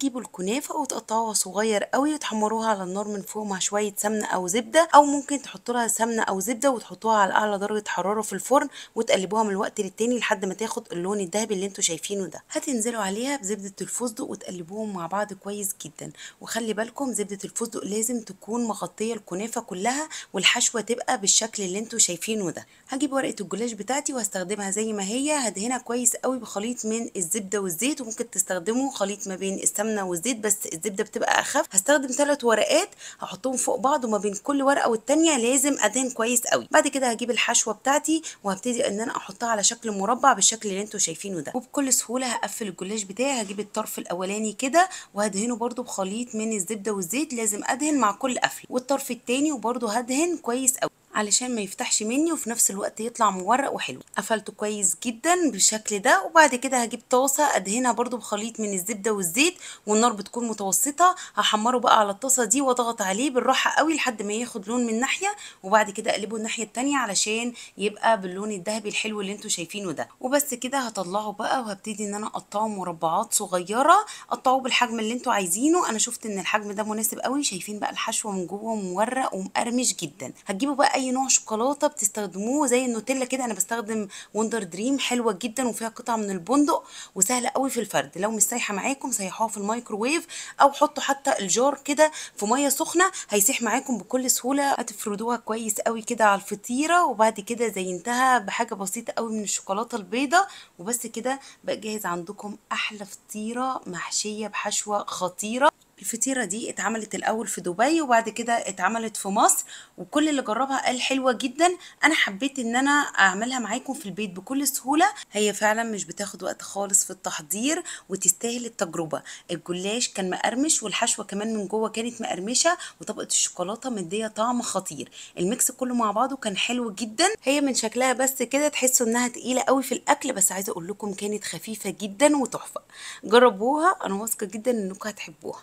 تجيبوا الكنافة وتقطعوها صغير قوي وتحمروها على النار من فوق مع شوية سمنة او زبدة، او ممكن تحطوا لها سمنة او زبدة وتحطوها على اعلى درجة حرارة في الفرن وتقلبوها من الوقت للتاني لحد ما تاخد اللون الذهبي اللي انتوا شايفينه ده. هتنزلوا عليها بزبدة الفستق وتقلبوهم مع بعض كويس جدا، وخلي بالكم زبدة الفستق لازم تكون مغطية الكنافة كلها والحشوة تبقى بالشكل اللي انتوا شايفينه ده. هجيب ورقة الجلاش بتاعتي وهستخدمها زي ما هي، هدهنها كويس قوي بخليط من الزبدة والزيت، وممكن تستخدموا خليط ما بين السمنة والزيت بس الزبدة بتبقى اخف. هستخدم 3 ورقات هحطهم فوق بعض، وما بين كل ورقة والتانية لازم ادهن كويس قوي. بعد كده هجيب الحشوة بتاعتي وهبتدي ان انا احطها على شكل مربع بالشكل اللي انتوا شايفينه ده، وبكل سهولة هقفل الجلاش بتاعي. هجيب الطرف الاولاني كده وهدهنه برده بخليط من الزبدة والزيت، لازم ادهن مع كل قفل، والطرف التاني وبرده هدهن كويس قوي علشان ما يفتحش مني وفي نفس الوقت يطلع مورق وحلو. قفلته كويس جدا بالشكل ده، وبعد كده هجيب طاسه ادهنها برده بخليط من الزبده والزيت، والنار بتكون متوسطه. هحمره بقى على الطاسه دي واضغط عليه بالراحه قوي لحد ما ياخد لون من ناحيه، وبعد كده اقلبه الناحيه التانيه علشان يبقى باللون الذهبي الحلو اللي انتوا شايفينه ده. وبس كده هطلعه بقى وهبتدي ان انا اقطعه مربعات صغيره. قطعوه بالحجم اللي انتوا عايزينه، انا شفت ان الحجم ده مناسب قوي. شايفين بقى الحشوه من جوه مورق ومقرمش جدا. هتجيبوا بقى اي نوع شوكولاته بتستخدموه زي النوتيلا كده، انا بستخدم وندر دريم، حلوه جدا وفيها قطع من البندق وسهله قوي في الفرد. لو مش سايحه معاكم سيحوها في الميكروويف، او حطوا حتى الجار كده في ميه سخنه هيسيح معاكم بكل سهوله. هتفردوها كويس قوي كده على الفطيره، وبعد كده زينتها بحاجه بسيطه قوي من الشوكولاته البيضاء، وبس كده بقى جاهز عندكم احلى فطيره محشيه بحشوه خطيره. الفطيرة دي اتعملت الأول في دبي وبعد كده اتعملت في مصر، وكل اللي جربها قال حلوة جدا. أنا حبيت إن أنا أعملها معاكم في البيت بكل سهولة. هي فعلا مش بتاخد وقت خالص في التحضير وتستاهل التجربة. الجلاش كان مقرمش والحشوة كمان من جوه كانت مقرمشة، وطبقة الشوكولاتة مدية طعم خطير. الميكس كله مع بعضه كان حلو جدا. هي من شكلها بس كده تحسوا إنها تقيلة قوي في الأكل، بس عايزة أقول لكم كانت خفيفة جدا وتحفة. جربوها، أنا واثقة جدا إنكم هتحبوها.